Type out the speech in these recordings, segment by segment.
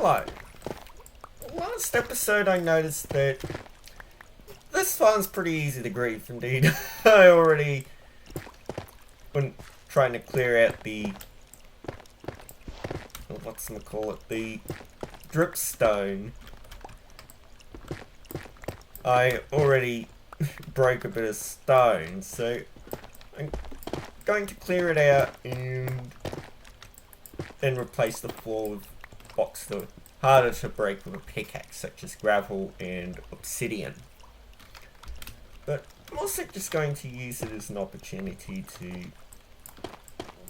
Hello. Last episode I noticed that this farm's pretty easy to grief indeed. I already, when trying to clear out the, what's gonna call it, the Dripstone, I already broke a bit of stone, so I'm going to clear it out and then replace the floor with blocks that are harder to break with a pickaxe, such as gravel and obsidian. But I'm also just going to use it as an opportunity to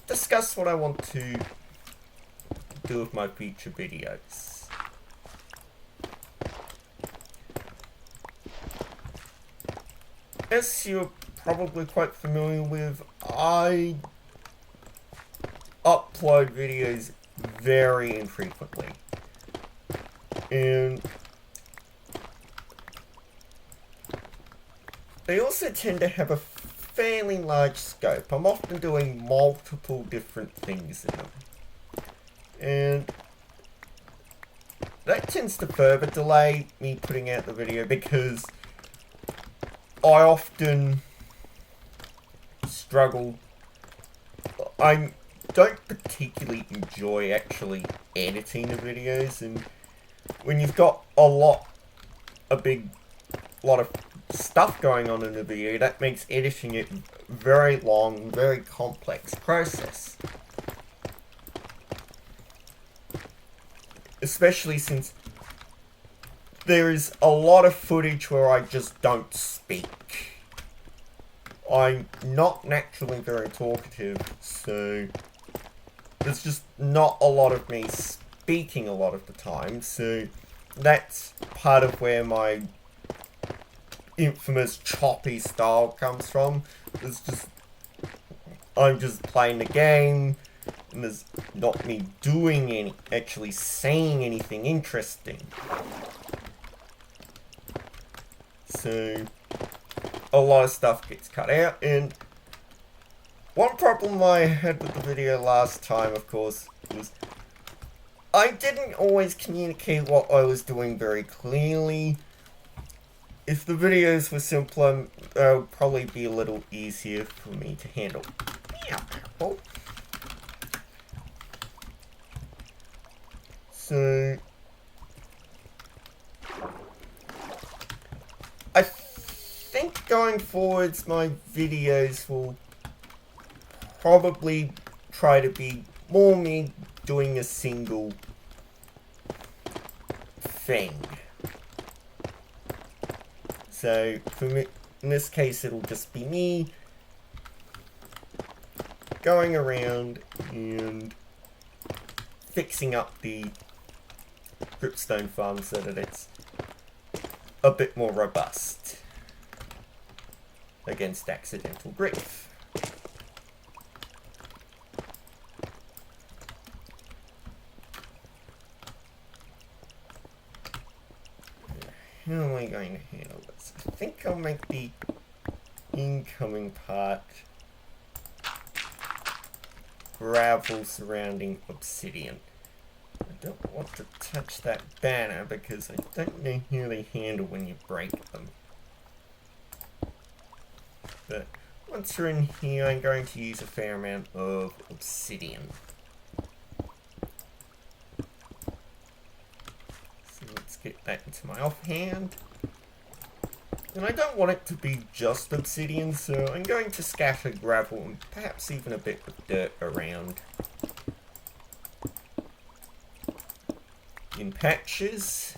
discuss what I want to do with my future videos. As you're probably quite familiar with, I upload videos very infrequently, and they also tend to have a fairly large scope. I'm often doing multiple different things in them, and that tends to further delay me putting out the video because I often struggle. I don't particularly enjoy actually editing the videos, and when you've got a big lot of stuff going on in the video, that makes editing it a very long, very complex process. Especially since there is a lot of footage where I just don't speak. I'm not naturally very talkative, so there's just not a lot of me speaking a lot of the time, so that's part of where my infamous choppy style comes from. It's just, I'm just playing the game, and there's not me doing actually saying anything interesting. So a lot of stuff gets cut out, and one problem I had with the video last time, of course, was I didn't always communicate what I was doing very clearly. If the videos were simpler, it would probably be a little easier for me to handle. Yeah, well. So I think going forwards my videos will probably try to be more me doing a single thing. So for me, in this case, it'll just be me going around and fixing up the Dripstone farm so that it's a bit more robust against accidental grief. How am I going to handle this? I think I'll make the incoming part gravel surrounding obsidian. I don't want to touch that banner because I don't know how they handle when you break them. But once you're in here, I'm going to use a fair amount of obsidian. Get that into my offhand. And I don't want it to be just obsidian, so I'm going to scatter gravel and perhaps even a bit of dirt around in patches,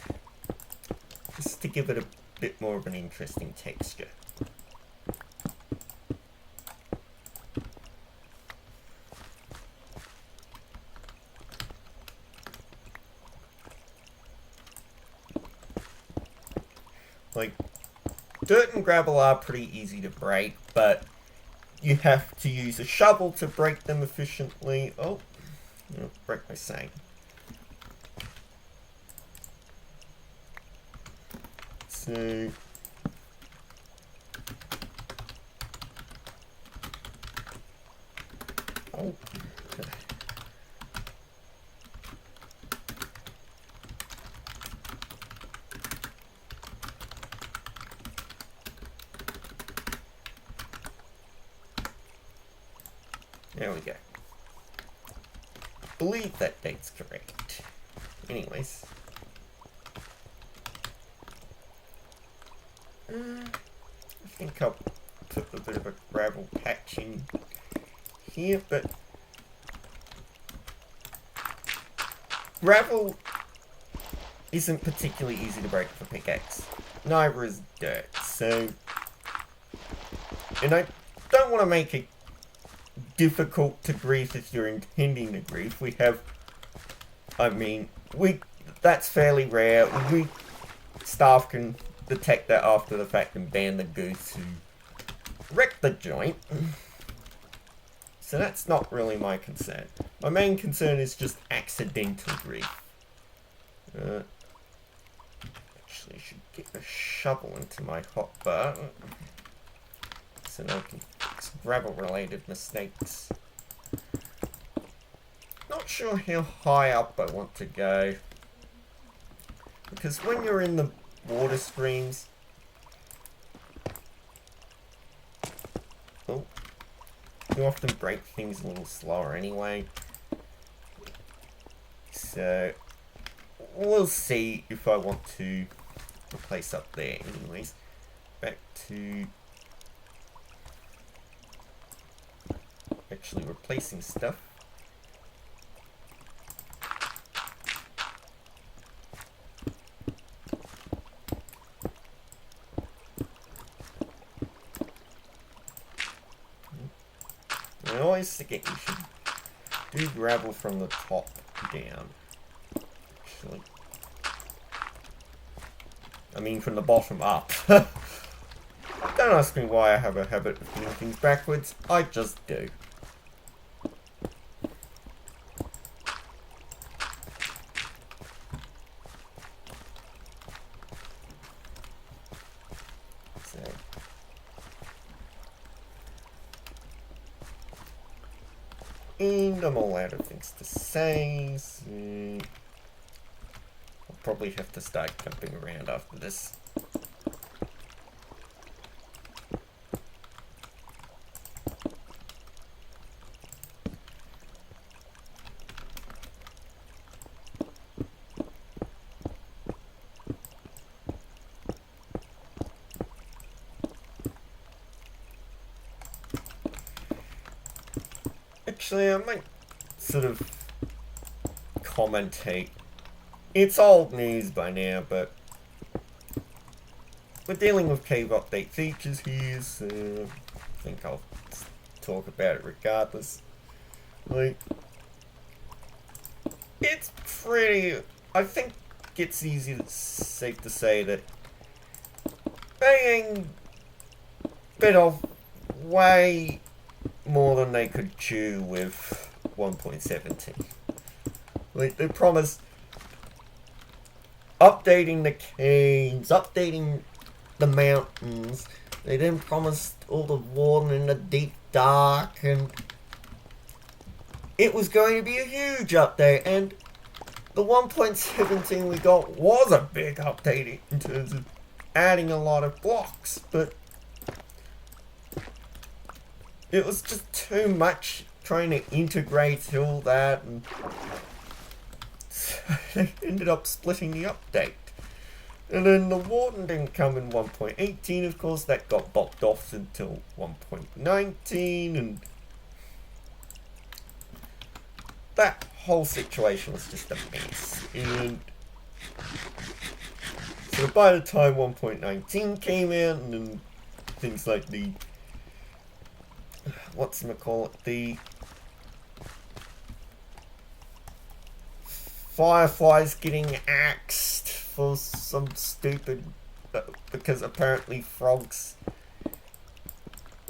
just to give it a bit more of an interesting texture. Like, dirt and gravel are pretty easy to break, but you have to use a shovel to break them efficiently. Oh, break my saying. So Oh. There we go. Believe that date's correct. Anyways. I think I'll put a bit of a gravel patch in here, but gravel isn't particularly easy to break with a pickaxe. Neither is dirt, so... And I don't want to make it difficult to grief if you're intending to grief. We have... I mean, that's fairly rare. Staff can detect that after the fact and ban the goose who wrecked the joint. So that's not really my concern. My main concern is just accidental grief. Actually, I should get a shovel into my hotbar so now I can fix gravel-related mistakes. Not sure how high up I want to go, because when you're in the water streams, you often break things a little slower anyway. So we'll see if I want to replace up there. Anyways, back to actually replacing stuff. I always forget you should do gravel from the top down. Actually, I mean from the bottom up. Don't ask me why I have a habit of doing things backwards. I just do. And I'm all out of things to say, so I'll probably have to start jumping around after this. Actually, I might sort of commentate. It's old news by now, but we're dealing with cave update features here, so I think I'll talk about it regardless. Like, it's pretty... I think it's safe to say that being bit off way more than they could chew with 1.17. Like, they promised updating the caves, updating the mountains. They then promised all the water in the deep dark, and it was going to be a huge update, and the 1.17 we got was a big update in terms of adding a lot of blocks, but it was just too much trying to integrate all that, and so they ended up splitting the update. And then the warden didn't come in 1.18, of course, that got bopped off until 1.19, and that whole situation was just a mess. And so by the time 1.19 came out, and then things like the the fireflies getting axed for some stupid, because apparently frogs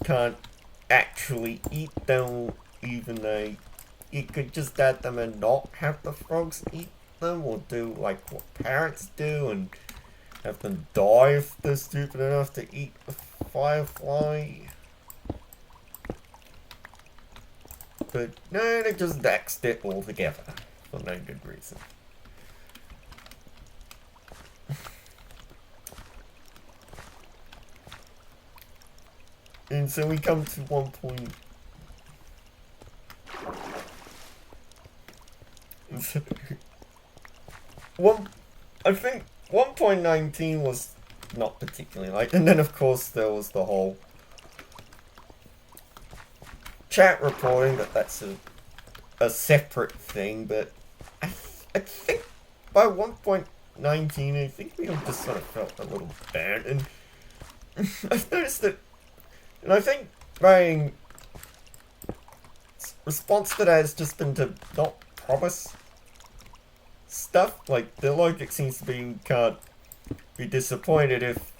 can't actually eat them, even though you could just add them and not have the frogs eat them, or do like what parrots do and have them die if they're stupid enough to eat a firefly. But no, they just axed it altogether for no good reason. And so we come to 1.19, I think 1.19 was not particularly like, and then of course there was the whole chat reporting that that's a separate thing, but I think by 1.19 I think we all just sort of felt a little bad, and I've noticed that, and I think my response to that has just been to not promise stuff. Like, the logic seems to be we can't be disappointed if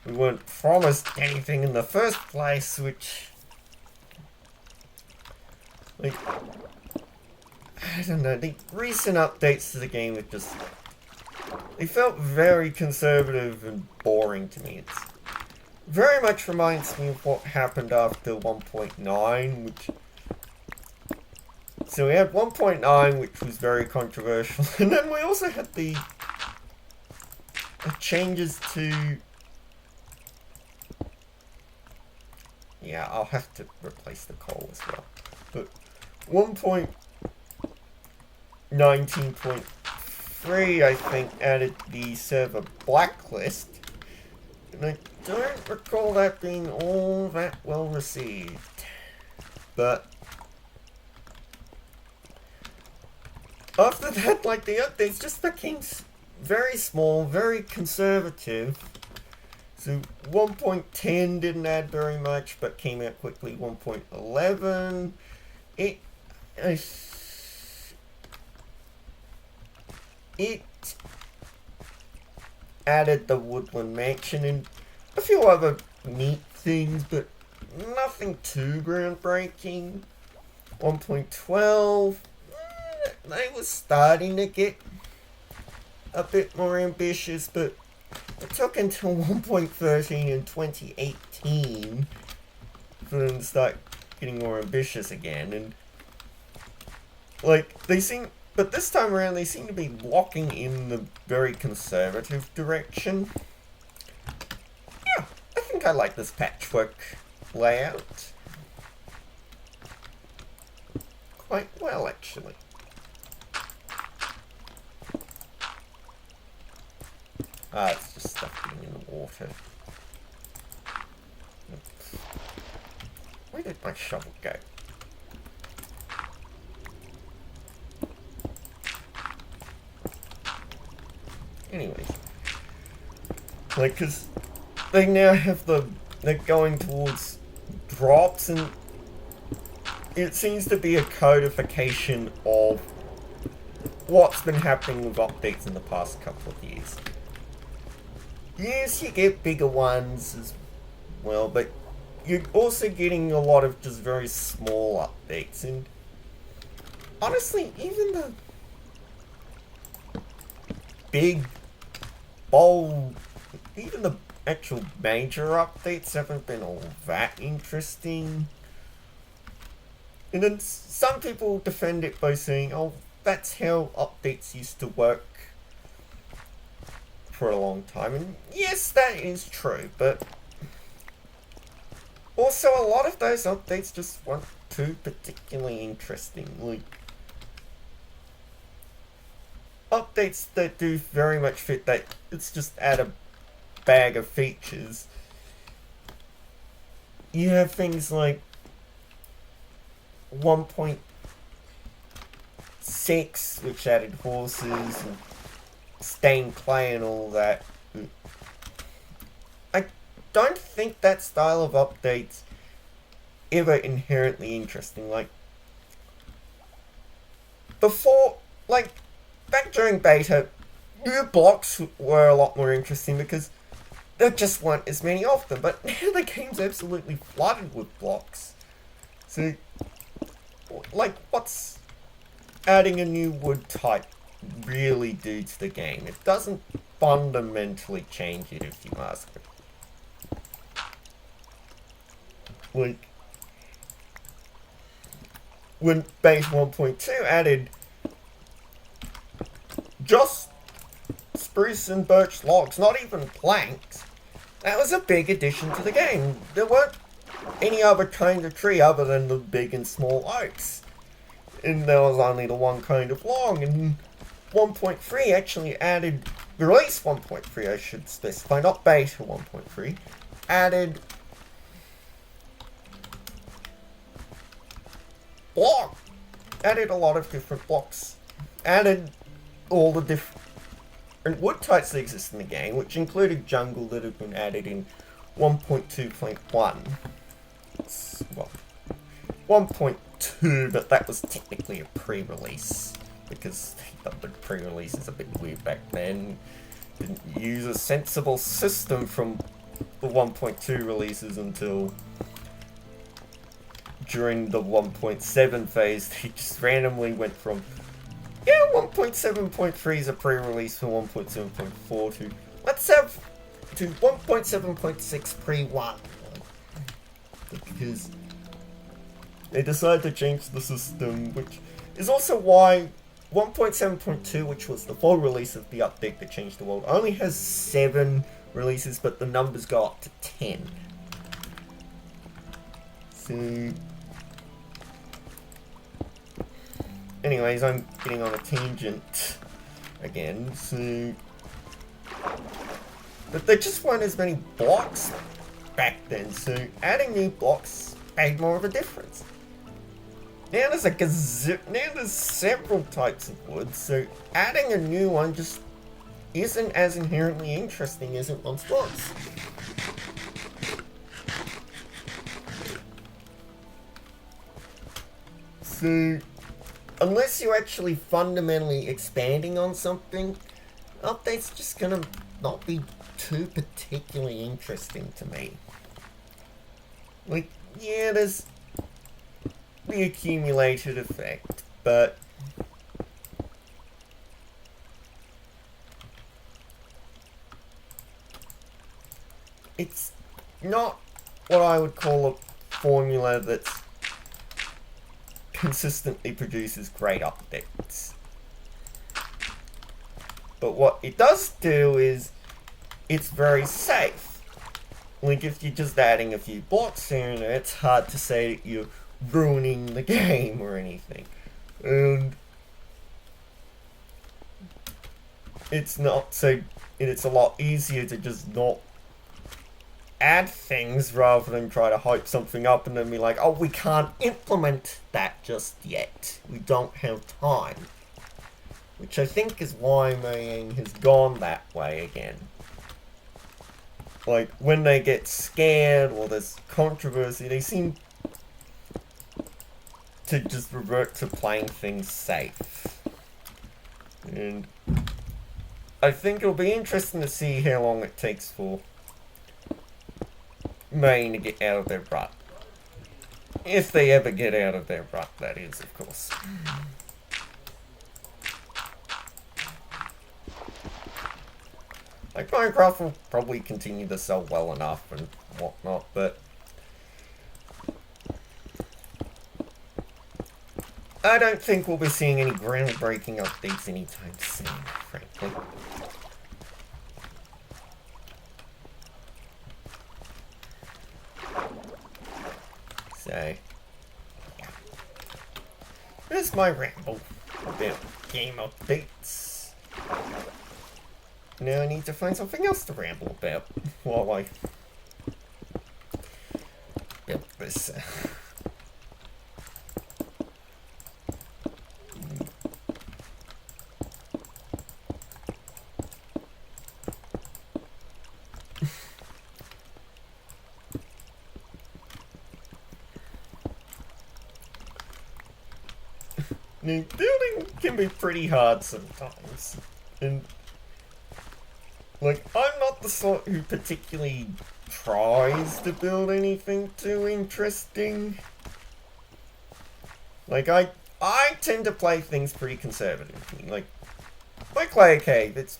we weren't promised anything in the first place, which, like, I don't know, the recent updates to the game have just, they felt very conservative and boring to me. It's very much reminds me of what happened after 1.9, which, so we had 1.9, which was very controversial, and then we also had the changes to, yeah, I'll have to replace the coal as well, but 1.19.3, I think, added the server blacklist, and I don't recall that being all that well received, but after that, like, the updates just became very small, very conservative. So 1.10 didn't add very much, but came out quickly. 1.11, it added the Woodland Mansion and a few other neat things, but nothing too groundbreaking. 1.12, they were starting to get a bit more ambitious, but it took until 1.13 in 2018 for them to start getting more ambitious again, and like, they seem, but this time around they seem to be walking in the very conservative direction. Yeah, I think I like this patchwork layout quite well, actually. Ah, it's just stuff getting in the water. Oops. Where did my shovel go? Anyways. Like, cause they now have they're going towards drops, and it seems to be a codification of what's been happening with updates in the past couple of years. Yes, you get bigger ones as well, but you're also getting a lot of just very small updates, and honestly, even the big, bold, even the actual major updates haven't been all that interesting. And then some people defend it by saying, oh, that's how updates used to work for a long time, and yes, that is true, but also a lot of those updates just weren't too particularly interesting. Like, updates that do very much fit that, it's just add a bag of features. You have things like 1.6, which added horses and stained clay and all that. I don't think that style of updates ever inherently interesting. Like, before, like, back during beta, new blocks were a lot more interesting because there just weren't as many of them, but now the game's absolutely flooded with blocks. So, like, what's adding a new wood type really do to the game? It doesn't fundamentally change it, if you ask me. Like, when base 1.2 added just spruce and birch logs, not even planks, that was a big addition to the game. There weren't any other kind of tree other than the big and small oaks, and there was only the one kind of log, and 1.3 actually added, release 1.3 I should specify, not beta 1.3, added added a lot of different blocks, added all the different wood types that exist in the game, which included jungle that had been added in 1.2.1. Well, 1.2, but that was technically a pre-release, because the pre-release is a bit weird back then. Didn't use a sensible system from the 1.2 releases until during the 1.7 phase. They just randomly went from, yeah, 1.7.3 is a pre-release for 1.7.4 to, let's have, to 1.7.6 pre-1. Because they decided to change the system, which is also why 1.7.2, which was the full release of the update that changed the world, only has 7 releases, but the numbers go up to 10. So, anyways, I'm getting on a tangent again, so, but there just weren't as many blocks back then, so adding new blocks made more of a difference. Now there's several types of wood, so adding a new one just isn't as inherently interesting as it once was. So, unless you're actually fundamentally expanding on something, updates just gonna not be too particularly interesting to me. Like, yeah, there's the accumulated effect, but it's not what I would call a formula that consistently produces great updates. But what it does do is it's very safe. Like, if you're just adding a few blocks here and there, it's hard to say that you're ruining the game or anything. And it's not so, it's a lot easier to just not add things rather than try to hype something up and then be like, oh, we can't implement that just yet. We don't have time. Which I think is why MOJANG has gone that way again. Like, when they get scared or there's controversy, they seem to just revert to playing things safe. And I think it'll be interesting to see how long it takes for MOJANG to get out of their rut. If they ever get out of their rut, that is, of course. Like, Minecraft will probably continue to sell well enough and whatnot, but I don't think we'll be seeing any groundbreaking updates anytime soon, frankly. So, yeah. There's my ramble about game updates. Now I need to find something else to ramble about while I build this. Now, building can be pretty hard sometimes, and like, I'm not the sort who particularly tries to build anything too interesting. Like, I tend to play things pretty conservatively. Like, my clay cave, it's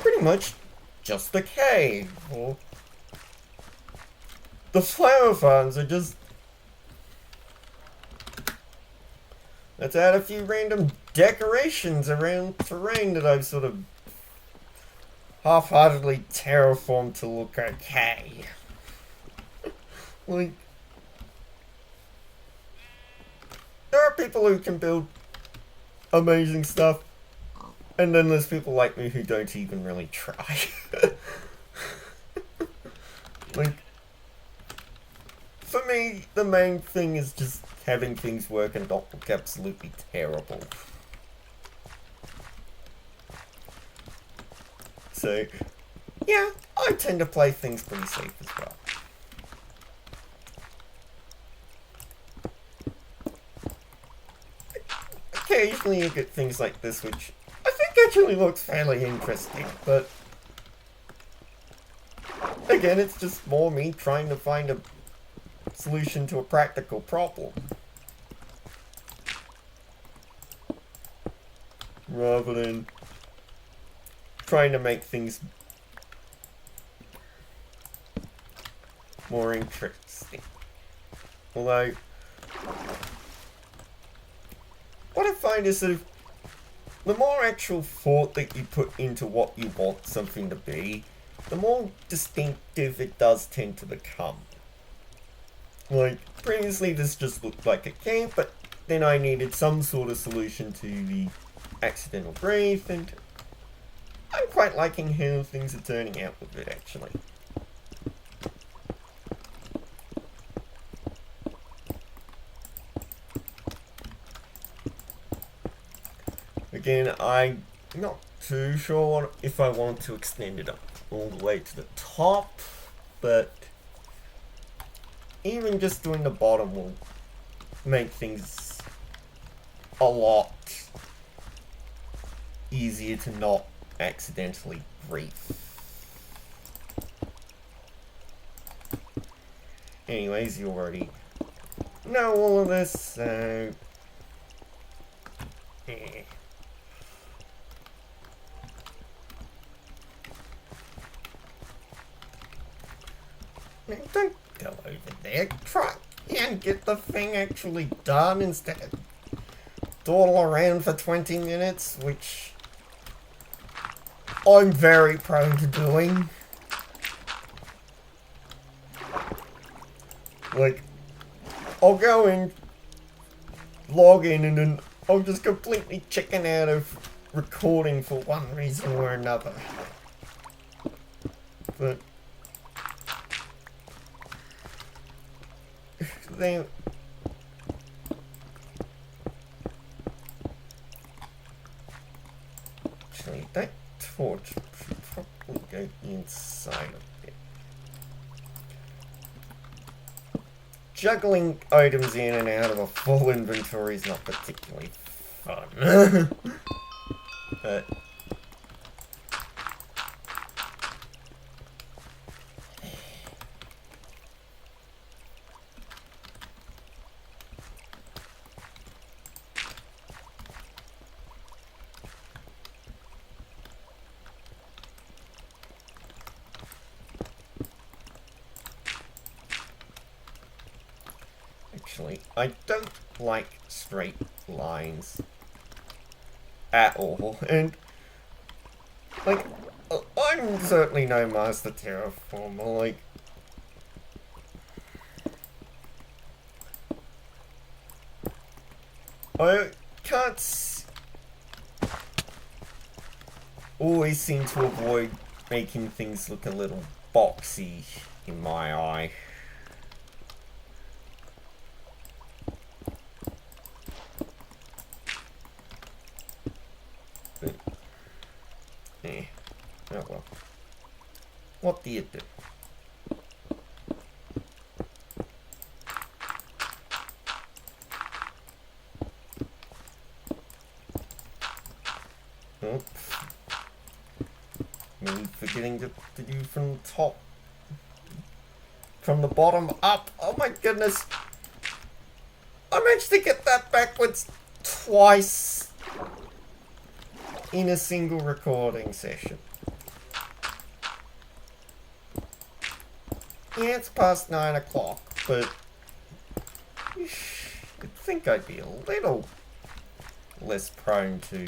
pretty much just a cave. Or the flower farms are just, let's add a few random decorations around terrain that I've sort of half-heartedly terraformed to look okay. Like, there are people who can build amazing stuff And then there's people like me who don't even really try. Like, for me, the main thing is just having things work and not look absolutely terrible. So, yeah, I tend to play things pretty safe as well. Occasionally you get things like this, which I think actually looks fairly interesting, but again, it's just more me trying to find a solution to a practical problem, rather than trying to make things more interesting. Although, what I find is that the more actual thought that you put into what you want something to be, the more distinctive it does tend to become. Like, previously this just looked like a cave, but then I needed some sort of solution to the accidental grave, and I'm quite liking how things are turning out with it, actually. Again, I'm not too sure if I want to extend it up all the way to the top, but even just doing the bottom will make things a lot easier to not accidentally reef. Anyways, you already know all of this, so Now, don't go over there. Try and get the thing actually done instead of dawdle around for 20 minutes, which I'm very prone to doing. Like, I'll go in, log in, and then I'll just completely chicken out of recording for one reason or another. But then actually, that torch should probably go inside of it. Juggling items in and out of a full inventory is not particularly fun. But actually, I don't like straight lines at all, and like, I'm certainly no master terraformer. Like, I can't always seem to avoid making things look a little boxy in my eye. Oh well. What do you do? Oops. Me forgetting to do from the top. From the bottom up. Oh my goodness. I managed to get that backwards twice in a single recording session. Yeah, it's past 9 o'clock, but you'd think I'd be a little less prone to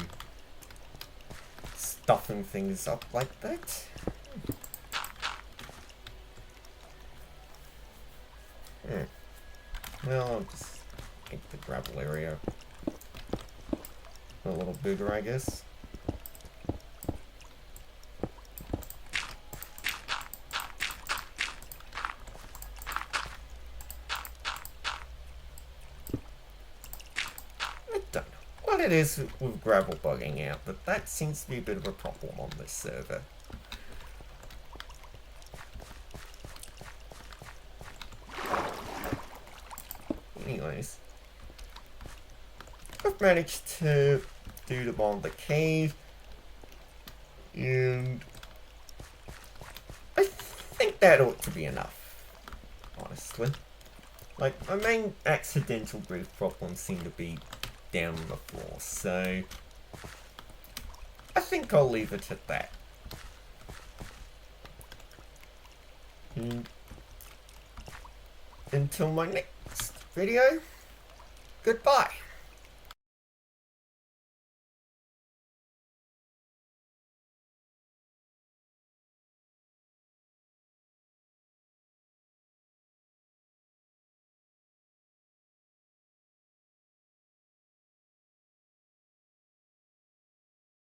stuffing things up like that. Well, I'll just make the gravel area a little bigger, I guess. it is with gravel bugging out, but that seems to be a bit of a problem on this server. Anyways, I've managed to do the bottom of the cave, and I think that ought to be enough, honestly. Like, my main accidental roof problems seem to be down on the floor, so I think I'll leave it at that. And until my next video, goodbye.